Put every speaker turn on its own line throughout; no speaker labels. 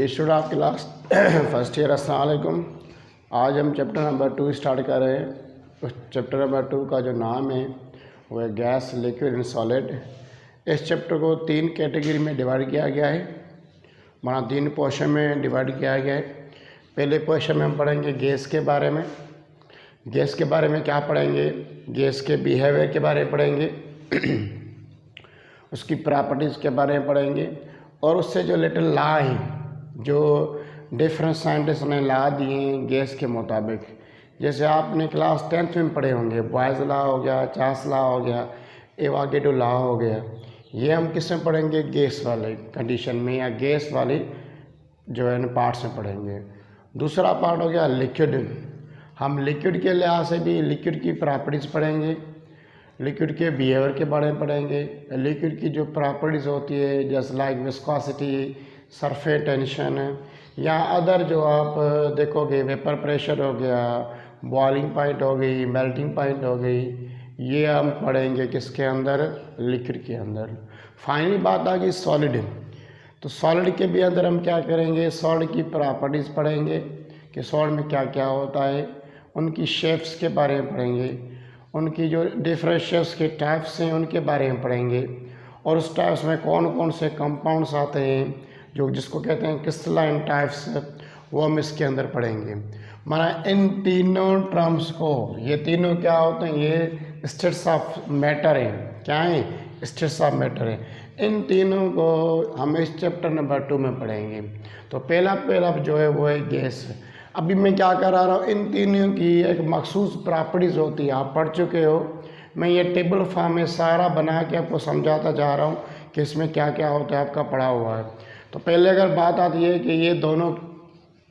Dear student of class first year, अस्सलाम वालेकुम। आज हम चैप्टर नंबर 2 स्टार्ट कर रहे हैं। उस चैप्टर नंबर 2 का जो नाम है वो है गैस, लिक्विड एंड सॉलिड। इस चैप्टर को 3 कैटेगरी में डिवाइड किया गया है, माना 3 पोर्शन में डिवाइड किया गया है। पहले पोर्शन में हम पढ़ेंगे गैस के बारे में। गैस के बारे में क्या पढ़ेंगे? गैस के बिहेवियर के बारे में पढ़ेंगे उसकी प्रॉपर्टीज़ के बारे में पढ़ेंगे और उससे जो लिटिल लॉ हैं, जो डिफरेंट साइंटिस्ट ने लॉ दिए हैं गैस के मुताबिक। जैसे आपने क्लास 10th में पढ़े होंगे, बॉयज़ लॉ हो गया, चार्ल्स लॉ हो गया, एवोगाड्रो लॉ हो गया। ये हम किस में पढ़ेंगे? गैस वाले कंडीशन में या गैस वाली जो है न पार्ट्स में पढ़ेंगे। दूसरा पार्ट हो गया लिक्विड। हम लिक्विड के लिहाज से भी लिक्विड की प्रॉपर्टीज़ पढ़ेंगे, लिक्विड के बिहेवियर के बारे में पढ़ेंगे। लिक्विड की जो प्रॉपर्टीज़ होती है जैसे लाइक विस्कोसिटी, सरफेस टेंशन या अदर जो आप देखोगे, वेपर प्रेशर हो गया, बॉइलिंग पॉइंट हो गई, मेल्टिंग पॉइंट हो गई, ये हम पढ़ेंगे किसके अंदर? लिक्विड के अंदर। फाइनली बात आ गई सॉलिड। तो सॉलिड के भी अंदर हम क्या करेंगे? सॉलिड की प्रॉपर्टीज़ पढ़ेंगे कि सॉलिड में क्या क्या होता है, उनकी शेप्स के बारे में पढ़ेंगे, उनकी जो डिफरेंट शेप्स के टाइप्स हैं उनके बारे में पढ़ेंगे और उस टाइप्स में कौन कौन से कंपाउंड्स आते हैं जो जिसको कहते हैं क्रिस्टलाइन टाइप्स, वो हम इसके अंदर पढ़ेंगे। माना इन तीनों टर्म्स को, ये तीनों क्या होते हैं? ये स्टेट्स ऑफ मैटर हैं। क्या है? स्टेट्स ऑफ मैटर है। इन तीनों को हम इस चैप्टर नंबर 2 में पढ़ेंगे। तो पहला जो है वो है गैस। अभी मैं क्या करा रहा हूँ, इन तीनों की एक मखसूस प्रॉपर्टीज़ होती है, आप पढ़ चुके हो। मैं ये टेबल फॉर्म में सारा बना के आपको समझाता जा रहा हूँ कि इसमें क्या क्या होता है, आपका पढ़ा हुआ है। तो पहले अगर बात आती है कि ये दोनों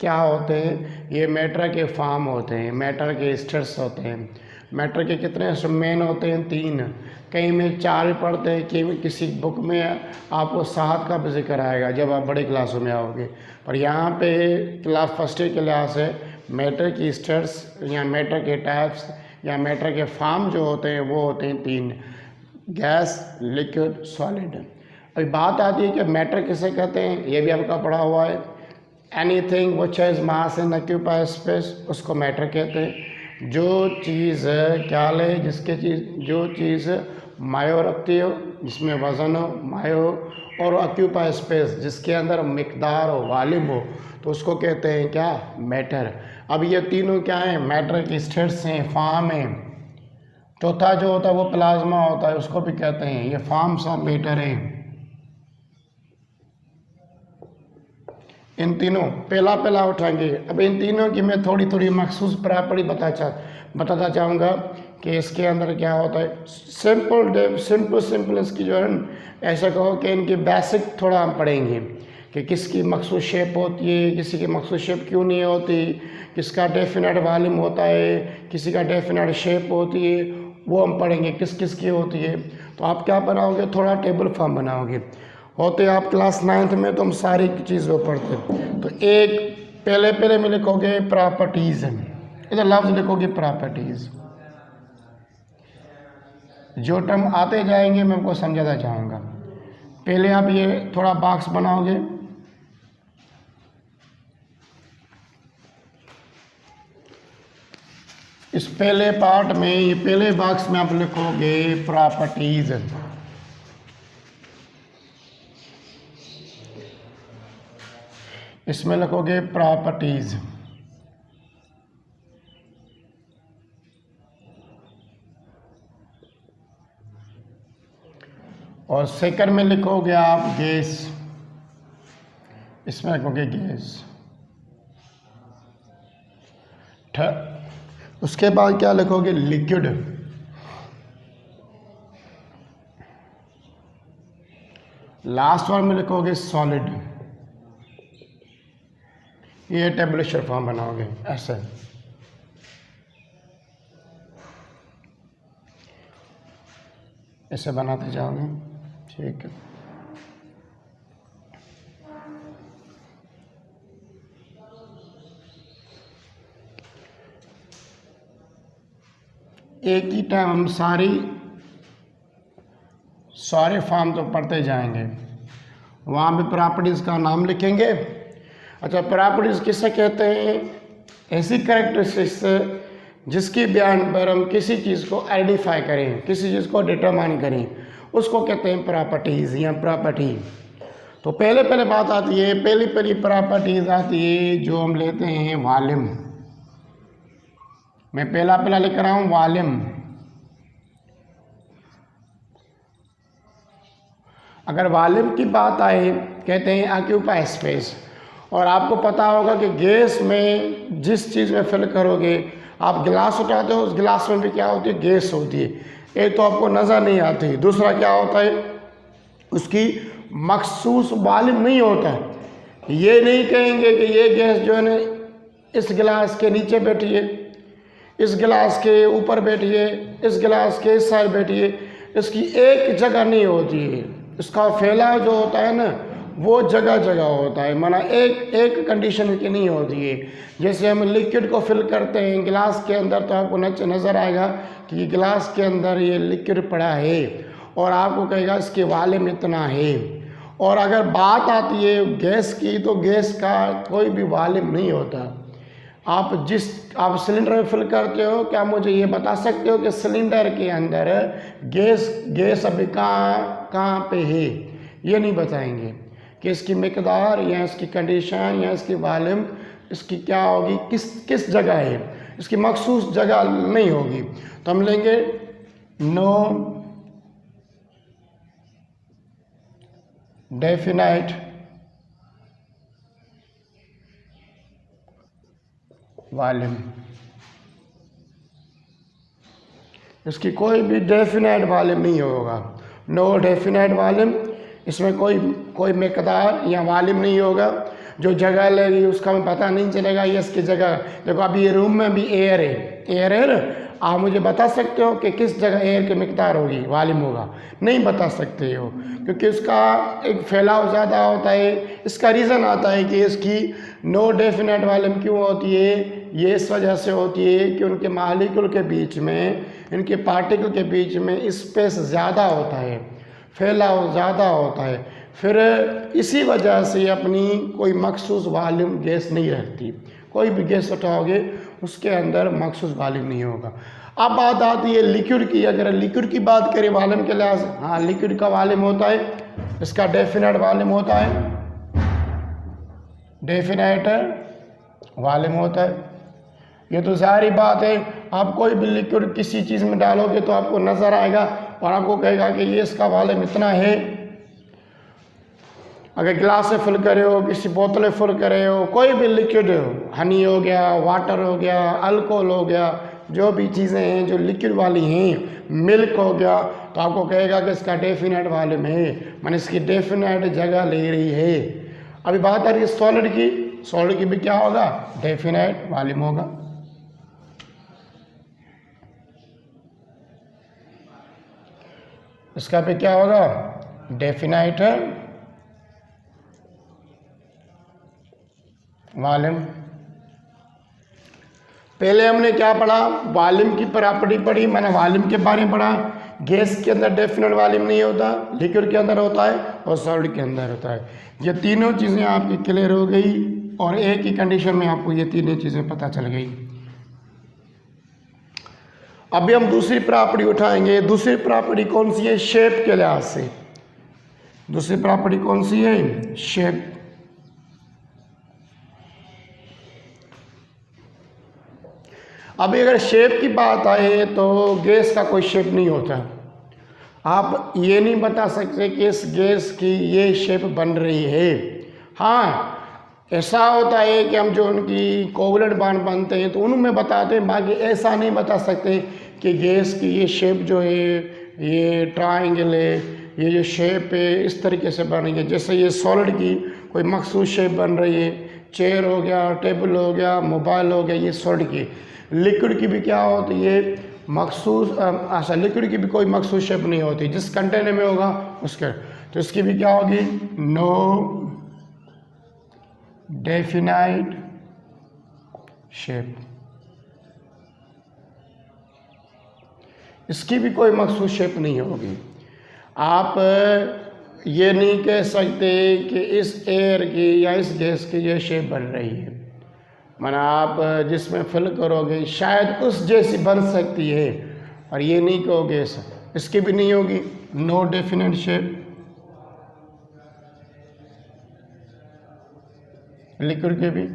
क्या होते हैं, ये मैटर के फॉर्म होते हैं, मैटर के स्टेट्स होते हैं। मैटर के कितने मेन होते हैं? 3। कहीं में 4 पढ़ते हैं, कि किसी बुक में आपको 7 का भी जिक्र आएगा जब आप बड़ी क्लासों में आओगे। पर यहाँ पे क्लास फर्स्ट ईयर के लिहाज से मैटर की स्टेट्स या मैटर के टाइप्स या मैटर के फॉर्म जो होते हैं वो होते हैं 3: गैस, लिक्विड, सॉलिड। अभी बात आती है कि मैटर किसे कहते हैं, ये भी आपका पढ़ा हुआ है। Anything which has mass and occupy space, उसको मैटर कहते हैं। जो चीज़ क्या ले, जिसके चीज़ जो चीज़ मायो रखती हो, जिसमें वज़न हो, मायो हो, और ऑक्यूपाई स्पेस, जिसके अंदर मिकदार हो, वॉल्यूम हो, तो उसको कहते हैं क्या? मैटर। अब ये तीनों क्या हैं? मैटर की स्टेट्स हैं, फॉर्म हैं। चौथा जो होता है वो प्लाज्मा होता है, उसको भी कहते हैं। ये फॉर्म्स ऑफ मैटर हैं। इन तीनों पहला उठाएंगे। अब इन तीनों की मैं थोड़ी थोड़ी मखसूस प्रॉपर्टी बताता चाहूँगा कि इसके अंदर क्या होता है। सिंपल इसकी जो है ऐसा कहो कि इनकी बेसिक थोड़ा हम पढ़ेंगे कि किसकी मखसूस शेप होती है, किसी की मखसूस शेप क्यों नहीं होती, किसका डेफिनेट वॉल्यूम होता है, किसी का डेफिनेट शेप होती है, वो हम पढ़ेंगे किस किस की होती है। तो आप क्या बनाओगे? थोड़ा टेबल फॉर्म बनाओगे। होते आप क्लास 9th में तो हम सारी चीज़ वो पढ़ते। तो एक पहले में लिखोगे प्रॉपर्टीज़, इधर लफ्ज़ लिखोगे प्रॉपर्टीज़। जो टर्म आते जाएंगे मैं आपको समझाना चाहूँगा। पहले आप ये थोड़ा बॉक्स बनाओगे, इस पहले पार्ट में, ये पहले बॉक्स में आप लिखोगे प्रॉपर्टीज़। इसमें लिखोगे प्रॉपर्टीज़। और सेकंड में लिखोगे आप गैस, इसमें लिखोगे गैस। उसके बाद क्या लिखोगे? लिक्विड। लास्ट वन में लिखोगे सॉलिड। ये टेबुलर फॉर्म बनाओगे ऐसे। ऐसे बनाते जाओगे, ठीक है। एक ही टाइम हम सारे फॉर्म तो पढ़ते जाएंगे। वहाँ पे प्रॉपर्टीज़ का नाम लिखेंगे अच्छा, प्रॉपर्टीज किसे कहते हैं? ऐसी कैरेक्टरिस्टिक्स जिसकी बयान पर हम किसी चीज़ को आइडेंटिफाई करें, किसी चीज़ को डिटरमाइन करें, उसको कहते हैं प्रॉपर्टीज़ या प्रॉपर्टी। तो पहले बात आती है, पहली प्रॉपर्टीज आती है जो हम लेते हैं वॉल्यूम। मैं पहला लिख रहा हूँ वॉल्यूम। अगर वॉल्यूम की बात आए, कहते हैं ऑक्यूपाई स्पेस। और आपको पता होगा कि गैस में जिस चीज़ में फिल करोगे, आप गिलास उठाते हो, उस गिलास में भी क्या होती है? गैस होती है। एक तो आपको नज़र नहीं आती, दूसरा क्या होता है? उसकी मखसूस वॉल्यूम नहीं होता। ये नहीं कहेंगे कि ये गैस जो है ना इस गिलास के नीचे बैठी है, इस गिलास के ऊपर बैठी है, इस गिलास के इस साइड बैठी है। इसकी एक जगह नहीं होती है। इसका फैलाव जो होता है ना, वो जगह जगह होता है, माना एक कंडीशन की नहीं होती है। जैसे हम लिक्विड को फिल करते हैं गिलास के अंदर, तो आपको नज़र आएगा कि ये गिलास के अंदर ये लिक्विड पड़ा है, और आपको कहेगा इसके वॉल्यूम इतना है। और अगर बात आती है गैस की, तो गैस का कोई भी वॉल्यूम नहीं होता। आप सिलेंडर में फिल करते हो, क्या मुझे ये बता सकते हो कि सिलेंडर के अंदर गैस अभी कहाँ पे है? ये नहीं बताएंगे कि इसकी मिकदार या इसकी कंडीशन या इसकी वॉल्यूम इसकी क्या होगी, किस जगह है, इसकी मखसूस जगह नहीं होगी। तो हम लेंगे नो डेफिनाइट वॉल्यूम। इसकी कोई भी डेफिनाइट वॉल्यूम नहीं होगा। नो डेफिनाइट वॉल्यूम, इसमें कोई मिकदार या वॉल्यूम नहीं होगा। जो जगह लेगी उसका हमें पता नहीं चलेगा ये इसकी जगह। देखो अभी ये रूम में भी एयर है ना, आप मुझे बता सकते हो कि किस जगह एयर की मिकदार होगी, वॉल्यूम होगा? नहीं बता सकते हो, क्योंकि उसका एक फैलाव ज़्यादा होता है। इसका रीज़न आता है कि इसकी नो डेफिनेट वॉल्यूम क्यों होती है। ये इस वजह से होती है कि उनके मालिक्यूल के बीच में, इनके पार्टिकल के बीच में स्पेस ज़्यादा होता है, फैलाव ज़्यादा होता है। फिर इसी वजह से अपनी कोई मखसूस वॉल्यूम गैस नहीं रखती। कोई भी गैस उठाओगे उसके अंदर मखसूस वॉल्यूम नहीं होगा। अब बात आती है लिक्विड की। अगर लिक्विड की बात करें वॉल्यूम के लिहाज, हाँ लिक्विड का वॉल्यूम होता है, इसका डेफिनेट वॉल्यूम होता है, डेफिनेट वॉल्यूम होता है। ये तो सारी बात है। आप कोई भी लिक्विड किसी चीज़ में डालोगे तो आपको नज़र आएगा और आपको कहेगा कि ये इसका वॉल्यूम इतना है। अगर गिलास से फिल करे हो, किसी बोतल में फिल करे हो, कोई भी लिक्विड हो, हनी हो गया, वाटर हो गया, अल्कोहल हो गया, जो भी चीज़ें हैं जो लिक्विड वाली हैं, मिल्क हो गया, तो आपको कहेगा कि इसका डेफिनेट वॉल्यूम है, मैंने इसकी डेफिनेट जगह ले रही है। अभी बात आ रही है सॉलिड की। सॉलिड की भी क्या होगा? डेफिनेट वॉल्यूम होगा। इसका भी क्या होगा? Definite volume. पहले हमने क्या पढ़ा? वॉल्यूम की प्रॉपर्टी पढ़ी, मैंने वॉल्यूम के बारे में पढ़ा। गैस के अंदर डेफिनेट वॉल्यूम नहीं होता, लिक्विड के अंदर होता है और सॉलिड के अंदर होता है। ये तीनों चीज़ें आपकी क्लियर हो गई और एक ही कंडीशन में आपको ये तीनों चीज़ें पता चल गई। अभी हम दूसरी प्रॉपर्टी उठाएंगे। दूसरी प्रॉपर्टी कौन सी है? शेप के लिहाज से दूसरी प्रॉपर्टी कौन सी है? शेप। अभी अगर शेप की बात आए तो गैस का कोई शेप नहीं होता। आप ये नहीं बता सकते कि इस गैस की ये शेप बन रही है। हाँ, ऐसा होता है कि हम जो उनकी कोवलेंट बॉन्ड बनते हैं तो उनमें बताते हैं, बाकी ऐसा नहीं बता सकते कि गैस की ये शेप जो है, ये ट्रायंगल है, ये जो शेप है इस तरीके से बनेंगे। जैसे ये सॉलिड की कोई मखसूस शेप बन रही है, चेयर हो गया, टेबल हो गया, मोबाइल हो गया, ये सॉलिड की। लिक्विड की भी क्या होती है? मखसूस अच्छा, लिक्विड की भी कोई मखसूस शेप नहीं होती, जिस कंटेनर में होगा उसके। तो इसकी भी क्या होगी? No definite shape. इसकी भी कोई मखसूस शेप नहीं होगी। आप ये नहीं कह सकते कि इस एयर की या इस गैस की ये शेप बन रही है। माना आप जिसमें फिल करोगे शायद उस जैसी बन सकती है, और ये नहीं कहोगे इसकी भी नहीं होगी, नो डेफिनेट शेप। लिक्विड के भी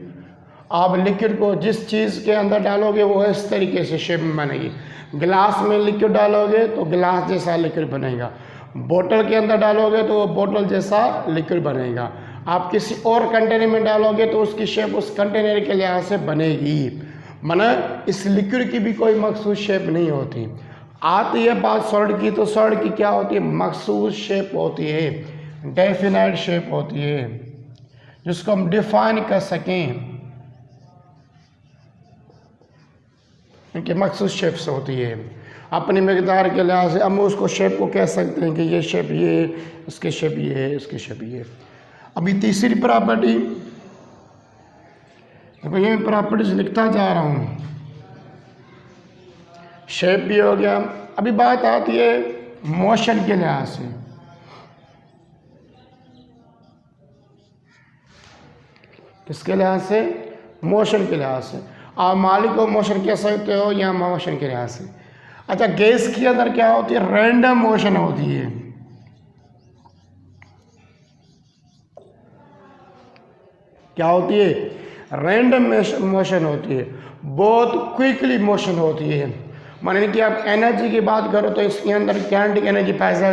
आप लिक्विड को जिस चीज़ के अंदर डालोगे वो इस तरीके से शेप में बनेगी। गिलास में लिक्विड डालोगे तो गिलास जैसा लिक्विड बनेगा, बोतल के अंदर डालोगे तो वो बोतल जैसा लिक्विड बनेगा। आप किसी और कंटेनर में डालोगे तो उसकी शेप उस कंटेनर के लिहाज से बनेगी। माना इस लिक्विड की भी कोई मखसूस शेप नहीं होती। आती है बात सॉलिड की, तो सॉलिड की क्या होती है, मखसूस शेप होती है, डेफिनाइट शेप होती है, जिसको हम डिफाइन कर सकें। इनकी मखसूस शेप्स होती है अपनी मकदार के लिहाज से। हम उसको शेप को कह सकते हैं कि ये शेप ये, इसके शेप ये है, इसके शेप ये। अभी तीसरी प्रॉपर्टी, ये प्रॉपर्टीज लिखता जा रहा हूँ। शेप भी हो गया। अभी बात आती है मोशन के लिहाज से। किसके लिहाज से, मोशन के लिहाज से। आप मालिक को मोशन कह सकते हो या मोशन के लिहाज से। अच्छा, गैस के अंदर क्या होती है, रैंडम मोशन होती है। क्या होती है, रैंडम मोशन होती है, बहुत क्विकली मोशन होती है। माने कि आप एनर्जी की बात करो तो इसके अंदर काइनेटिक एनर्जी पैसा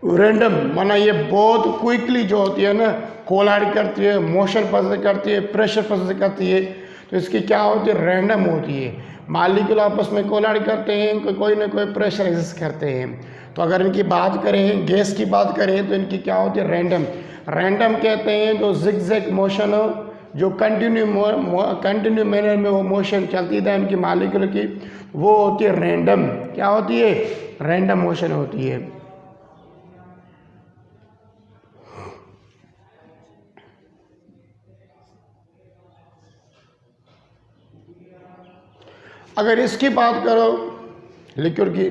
रैंडम, माना ये बहुत क्विकली जो होती है ना, कोलाइड करती है, मोशन पसंद करती है, प्रेशर पसंद करती है, तो इसकी क्या होती है, रैंडम होती है। मालिक्यूल आपस में कोलाइड करते हैं, कोई ना कोई प्रेशर एग्जिस्ट करते हैं। तो अगर इनकी बात करें, गैस की बात करें, तो इनकी क्या होती है, रैंडम। रैंडम कहते हैं जो जिगजैग मोशन हो, जो कंटिन्यू मैनर में वो मोशन चलती है इनकी मालिक्यूल की, वो होती है रैंडम। क्या होती है, रैंडम मोशन होती है। अगर इसकी बात करो लिक्विड की,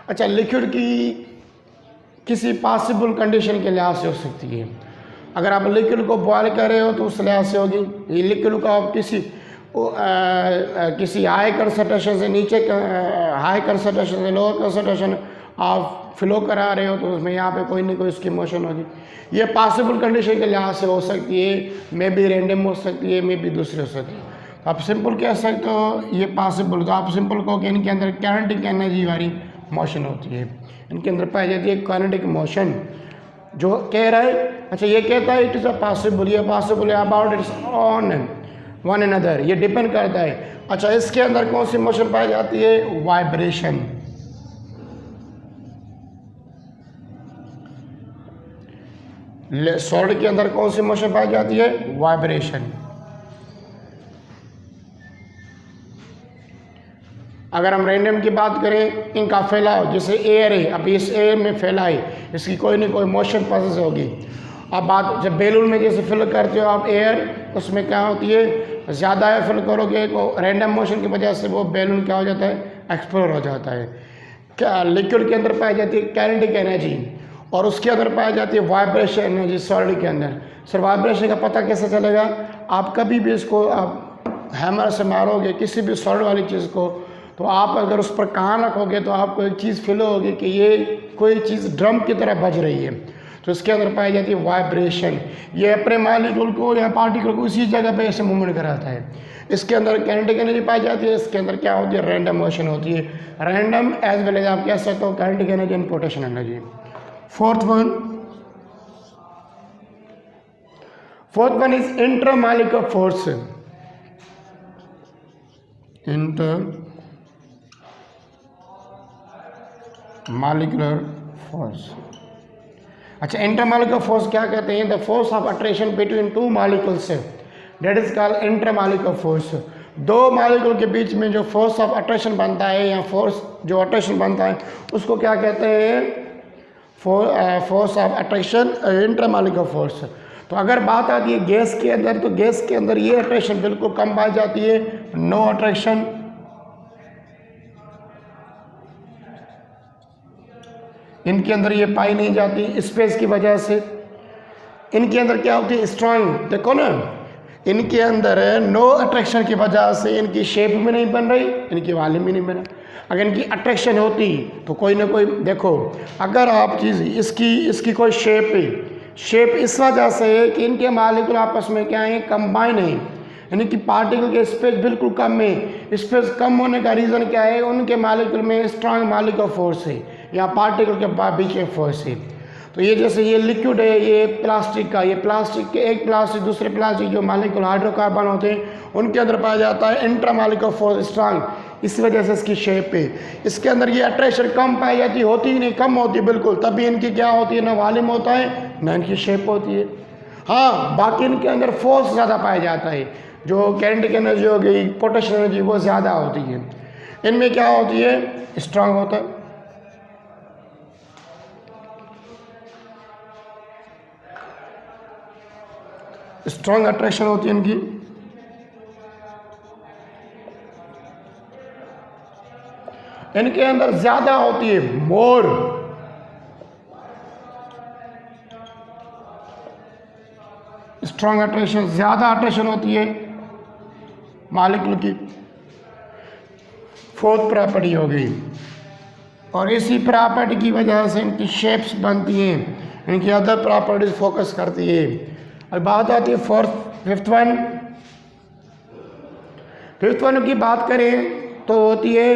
अच्छा लिक्विड की किसी पॉसिबल कंडीशन के लिहाज से हो सकती है। अगर आप लिक्विड को बॉयल कर रहे हो तो उस लिहाज से होगी। ये लिक्विड को आप किसी हाई कंसंट्रेशन से नीचे, हाई कंसंट्रेशन से लोअर कंसंट्रेशन आप फ्लो करा रहे हो, तो उसमें यहाँ पे कोई ना कोई उसकी मोशन होगी। ये पॉसिबल कंडीशन के लिहाज से हो सकती है, मे बी रैंडम हो सकती है, मे बी दूसरी हो सकती है। आप सिंपल कह सकते हो ये पॉसिबल, तो आप सिंपल कहो कि इनके अंदर काइनेटिक एनर्जी वाली मोशन होती है, इनके अंदर पाई जाती है काइनेटिक मोशन। जो कह रहा है, अच्छा ये कहता है इट इज़ अ पॉसिबल, ये पॉसिबल है about it's on one another, ये डिपेंड करता है। अच्छा इसके अंदर कौन सी मोशन पाई जाती है, वाइब्रेशन। सॉलिड के अंदर कौन सी मोशन पाई जाती है, वाइब्रेशन। अगर हम रैंडम की बात करें, इनका फैलाव जैसे एयर है, अब इस एयर में फैला है, इसकी कोई ना कोई मोशन प्रोसेस होगी। अब बात जब बैलून में जैसे फिल करते हो आप एयर, उसमें क्या होती है, ज़्यादा एयर फिल करोगे तो रैंडम मोशन की वजह से वो बैलून क्या हो जाता है, एक्सप्लोर हो जाता है। क्या लिक्विड के अंदर पाई जाती है काइनेटिक एनर्जी, और उसके अंदर पाई जाती है वाइब्रेशन एनर्जी सॉलिड के अंदर। सर वाइब्रेशन का पता कैसे चलेगा, आप कभी भी इसको आप हैमर से मारोगे किसी भी सॉलिड वाली चीज़ को, तो आप अगर उस पर कान रखोगे तो आपको एक चीज़ फील होगी कि ये कोई चीज़ ड्रम की तरह बज रही है। तो इसके अंदर पाई जाती है वाइब्रेशन। ये अपने मालिक्यूल को या पार्टिकल को उसी जगह पे ऐसे मूवमेंट कराता है। इसके अंदर काइनेटिक एनर्जी पाई जाती है, इसके अंदर क्या होती है, रैंडम मोशन होती है। रैंडम एज वेल एज आप कह सकते हो kinetic energy and potential energy. Fourth one is intramolecular force. Intermolecular force. अच्छा इंटरमॉलिक्यूलर फोर्स क्या कहते हैं, the force of attraction between two molecules, that is called intermolecular force. दो मॉलिक्यूल के बीच में जो फोर्स ऑफ अट्रैक्शन बनता है या फोर्स जो अट्रैक्शन बनता है उसको क्या कहते हैं, force of attraction, intermolecular force. तो अगर बात आती है गैस के अंदर, तो गैस के अंदर ये अट्रैक्शन बिल्कुल कम पाई जाती है, नो अट्रैक्शन। इनके अंदर ये पाई नहीं जाती स्पेस की वजह से। इनके अंदर क्या होती है, स्ट्रांग, देखो ना, इनके अंदर नो अट्रैक्शन की वजह से इनकी शेप भी नहीं बन रही, इनकी वॉल्यूम भी नहीं बन रहा। अगर इनकी अट्रैक्शन होती तो कोई ना कोई, देखो अगर आप चीज़ इसकी कोई शेप इस वजह से है कि इनके मालिक्यूल आपस में क्या है, कंबाइन है, यानी कि पार्टिकल के स्पेस बिल्कुल कम है। स्पेस कम होने का रीज़न क्या है, उनके मालिक्यूल में स्ट्रांग मालिक्यूल फोर्स है या पार्टिकल के बीच में फोर्स है। तो ये जैसे ये लिक्विड है, ये प्लास्टिक का, ये प्लास्टिक के एक प्लास्टिक दूसरे प्लास्टिक जो मालिक्यूल हाइड्रोकार्बन होते हैं उनके अंदर पाया जाता है इंट्रा मालिक्यूल फोर्स स्ट्रांग, इस वजह से इसकी शेप है। इसके अंदर ये अट्रैक्शन कम पाई जाती, होती ही नहीं, कम होती है बिल्कुल, तभी इनकी क्या होती है, ना वॉल्यूम होता है ना इनकी शेप होती है। हाँ, बाकी इनके अंदर फोर्स ज़्यादा पाया जाता है, जो काइनेटिक एनर्जी हो गई, पोटेंशियल एनर्जी, वो ज़्यादा होती है। इनमें क्या होती है, स्ट्रांग होता है। स्ट्रांग अट्रैक्शन होती है इनकी। इनके अंदर ज्यादा होती है, मोर, स्ट्रांग अट्रैक्शन, ज्यादा अट्रैक्शन होती है मॉलिक्यूल की। फोर्थ प्रॉपर्टी हो गई, और इसी प्रॉपर्टी की वजह से इनकी शेप्स बनती हैं, इनकी अदर प्रॉपर्टीज फोकस करती है। अब बात आती है फिफ्थ वन की बात करें तो होती है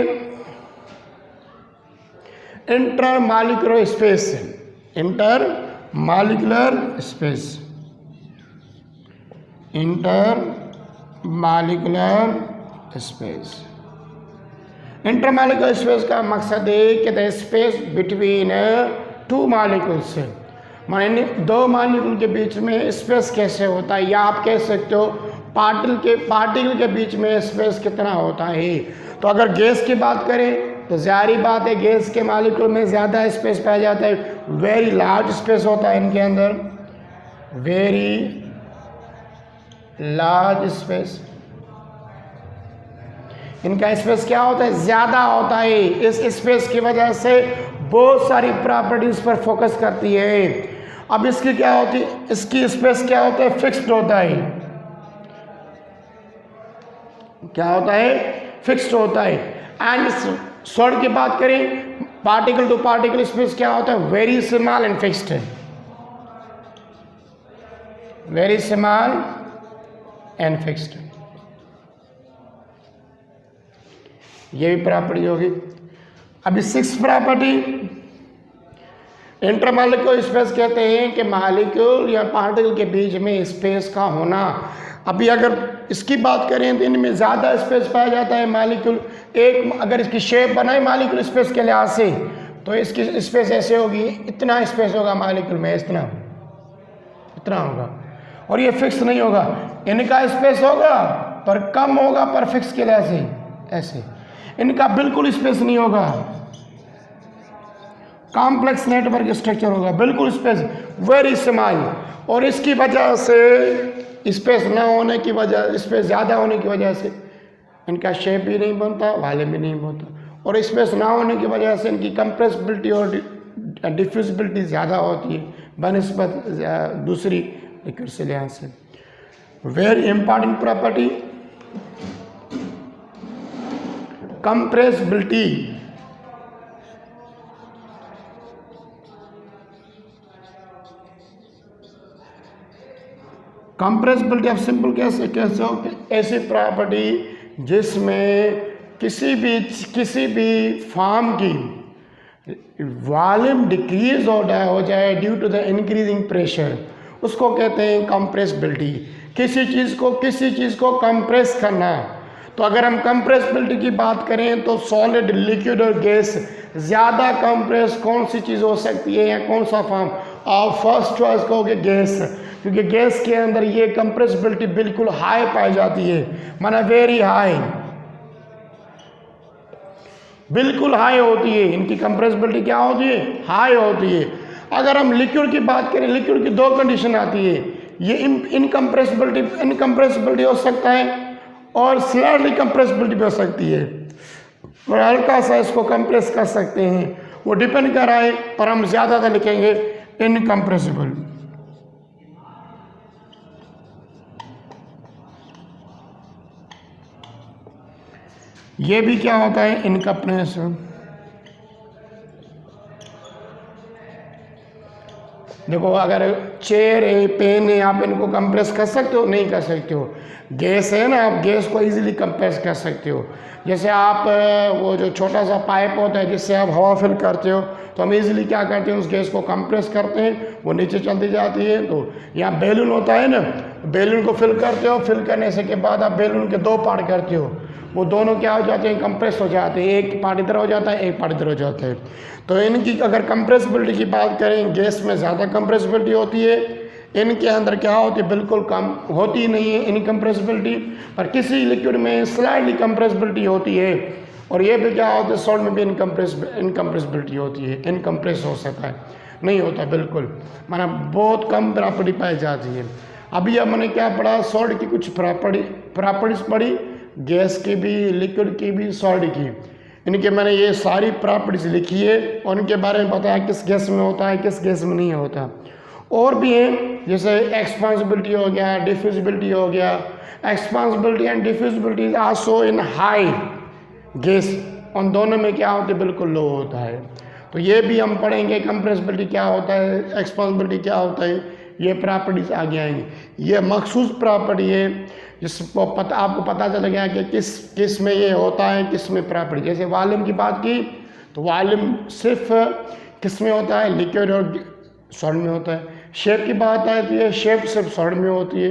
इंटरमॉलिक्यूलर स्पेस। इंटरमॉलिक्यूलर स्पेस का मकसद है कि the space between two molecules, माने दो मॉलिक्यूल के बीच में स्पेस कैसे होता है, या आप कह सकते हो पार्टिकल के बीच में स्पेस कितना होता है। तो अगर गैस की बात करें तो जारी बात है, गैस के मॉलिक्यूल में ज़्यादा स्पेस पाया जाता है, वेरी लार्ज स्पेस होता है इनके अंदर, वेरी लार्ज स्पेस। इनका स्पेस क्या होता है, ज़्यादा होता है। इस स्पेस की वजह से बहुत सारी प्रॉपर्टीज पर फोकस करती है। अब इसकी क्या होती है, इसकी स्पेस क्या होता है, फिक्स्ड होता है। क्या होता है, फिक्स्ड होता है। एंड सॉलिड की बात करें, पार्टिकल टू पार्टिकल स्पेस क्या होता है, वेरी स्मॉल एंड फिक्स्ड है, वेरी स्मॉल एंड फिक्स्ड। ये भी प्रॉपर्टी होगी। अभी सिक्स्थ प्रॉपर्टी, इंटरमॉलिक्यूलर स्पेस कहते हैं कि मॉलिक्यूल या पार्टिकल के बीच में स्पेस का होना। अभी अगर इसकी बात करें तो इनमें ज़्यादा स्पेस पाया जाता है। मॉलिक्यूल एक अगर इसकी शेप बनाए मॉलिक्यूल स्पेस के लिहाज से, तो इसकी स्पेस ऐसे होगी, इतना स्पेस होगा मॉलिक्यूल में, इतना होगा, और ये फिक्स नहीं होगा। इनका स्पेस होगा पर कम होगा, पर फिक्स के लिहाज से ऐसे। इनका बिल्कुल स्पेस नहीं होगा, कॉम्प्लेक्स नेटवर्क स्ट्रक्चर होगा, बिल्कुल स्पेस वेरी स्मॉल। और इसकी वजह से स्पेस ना होने की वजह, स्पेस ज़्यादा होने की वजह से इनका शेप भी नहीं बनता, वॉल्यूम भी नहीं बनता। और स्पेस ना होने की वजह से इनकी कंप्रेसिबिलिटी और डिफ्यूजिबिलिटी ज़्यादा होती है बनिस्बत दूसरी लिक्विड से लिहाज से। Very important property, compressibility. Compressibility आप सिंपल कैसे हो कि ऐसी प्रॉपर्टी जिसमें किसी भी फॉर्म की वॉल्यूम डिक्रीज हो जाए due to the increasing pressure, उसको कहते हैं कंप्रेसिबिलिटी। किसी चीज़ को कंप्रेस करना। तो अगर हम कंप्रेसिबिलिटी की बात करें तो सॉलिड, लिक्विड और गैस, ज़्यादा कंप्रेस कौन सी चीज़ हो सकती है या कौन सा फॉर्म, आप फर्स्ट चॉइस कहोगे गैस, क्योंकि गैस के अंदर ये कंप्रेसिबिलिटी बिल्कुल हाई पाई जाती है, माना वेरी हाई, बिल्कुल हाई होती है। इनकी कंप्रेसिबिलिटी क्या होती है, हाई होती है। अगर हम लिक्विड की बात करें, लिक्विड की दो कंडीशन आती है, ये इनकम्प्रेसिबिलिटी हो सकता है और स्लाइटली कंप्रेसिबिलिटी भी हो सकती है, और हल्का सा इसको कंप्रेस कर सकते हैं। वो डिपेंड कर रहा है, पर हम ज़्यादातर लिखेंगे इनकम्प्रेसिबल। ये भी क्या होता है, इनकम्प्रेसिबल। देखो अगर चेयर है, पेन है, आप इनको कंप्रेस कर सकते हो? नहीं कर सकते हो। गैस है ना, आप गैस को इजीली कंप्रेस कर सकते हो। जैसे आप वो जो छोटा सा पाइप होता है जिससे आप हवा फिल करते हो, तो हम इजीली क्या करते हैं, उस गैस को कंप्रेस करते हैं, वो नीचे चलती जाती है। तो यहाँ बैलून होता है ना, बैलून को फिल करते हो, फिल करने से के बाद आप बैलून के 2 पार्ट करते हो, वो दोनों क्या हो जाते हैं, कंप्रेस हो जाते हैं। एक पार्ट इधर हो जाता है, एक पार्ट इधर हो जाता है। तो इनकी अगर कंप्रेसिबिलिटी की बात करें, गैस में ज़्यादा कंप्रेसिबिलिटी होती है, इनके अंदर क्या होती है, बिल्कुल कम होती नहीं है इनकम्प्रेसिबिलिटी। पर किसी लिक्विड में स्लाइटली कंप्रेसिबिलिटी होती है, और ये भी क्या होता है, सॉल्ट में भी इनकम्प्रेसिबिलिटी होती है, इनकम्प्रेस हो सकता है, नहीं होता बिल्कुल, माना बहुत कम प्रॉपर्टी पाई जाती है। अभी अब मैंने क्या पढ़ा, सॉल्ट की कुछ प्रॉपर्टीज पढ़ी, गैस की भी, लिक्विड की भी, सॉल्ट की। इनके मैंने ये सारी प्रॉपर्टीज लिखी है और इनके बारे में बताया किस गैस में होता है, किस गैस में नहीं होता। और भी हैं, जैसे एक्सपांसिबिलिटी हो गया, डिफ्यूजिबिलिटी हो गया। Expansibility and diffusibility is also in high gas, उन दोनों में क्या होता है, बिल्कुल लो होता है। तो ये भी हम पढ़ेंगे, कंप्रेसिबिलिटी क्या होता है, एक्सपांसिबिलिटी क्या होता है, ये प्रॉपर्टीज आगे आएंगी। ये मखसूस प्रॉपर्टी है जिसको आपको पता चल गया कि किस में ये होता है, किस में प्रॉपर्टी। जैसे वॉल्यूम की बात की, तो वॉल्यूम सिर्फ किस में होता है, लिक्विड और सॉलिड में होता है। शेप की बात है तो ये शेप सिर्फ सॉलिड में होती है।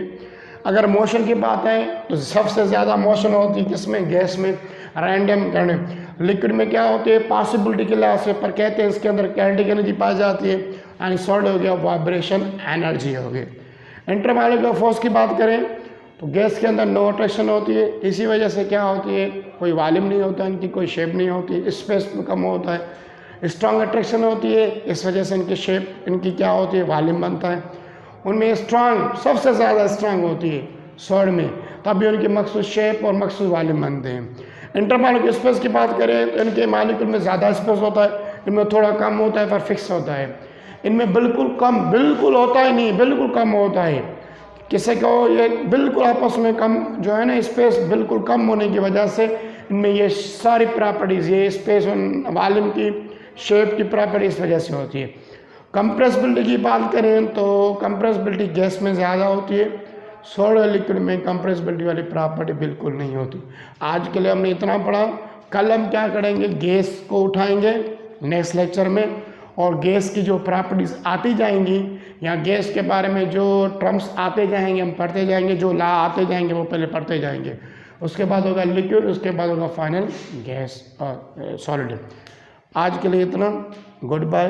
अगर मोशन की बात है तो सबसे ज़्यादा मोशन होती है किसमें, गैस में, रैंडम करने। लिक्विड में क्या होती है, पॉसिबिलिटी के लिहाज से, पर कहते हैं इसके अंदर काइनेटिक एनर्जी पाई जाती है। एंड सॉलिड हो गया वाइब्रेशन एनर्जी हो गई। इंटरमॉलिक्यूलर फोर्स की बात करें तो गैस के अंदर नो अट्रैक्शन होती है, इसी वजह से क्या होती है, कोई वॉल्यूम नहीं होता, इनकी कोई शेप नहीं होती, स्पेस कम होता है। स्ट्रॉन्ग अट्रैक्शन होती है, इस वजह से इनकी शेप, इनकी क्या होती है, वॉल्यूम बनता है। उनमें स्ट्रॉन्ग, सबसे ज़्यादा स्ट्रॉन्ग होती है सॉलिड में, तभी उनकी मखसूस शेप और मखसूस वॉल्यूम बनते हैं। इंटरमॉलिक्यूलर स्पेस की बात करें तो इनके मॉलिक्यूल में ज़्यादा स्पेस होता है, इनमें थोड़ा कम होता है, पर फिक्स होता है। इनमें बिल्कुल कम, बिल्कुल होता ही नहीं, बिल्कुल कम होता है। किसी को ये बिल्कुल आपस में कम जो है ना, स्पेस बिल्कुल कम होने की वजह से इनमें ये सारी प्रॉपर्टीज़, ये स्पेस और वॉल्यूम की, शेप की प्रॉपर्टी इस वजह से होती है। कंप्रेसिबिलिटी की बात करें तो कंप्रेसिबिलिटी गैस में ज़्यादा होती है, सॉलिड लिक्विड में कंप्रेसिबिलिटी वाली प्रॉपर्टी बिल्कुल नहीं होती। आज के लिए हमने इतना पढ़ा, कल हम क्या करेंगे, गैस को उठाएंगे नेक्स्ट लेक्चर में, और गैस की जो प्रॉपर्टीज़ आती जाएंगी, या गैस के बारे में जो टर्म्स आते जाएंगे हम पढ़ते जाएंगे, जो लॉ आते जाएंगे वो पहले पढ़ते जाएंगे। उसके बाद होगा लिक्विड, उसके बाद होगा फाइनल गैस और सॉलिड। आज के लिए इतना, गुड बाय।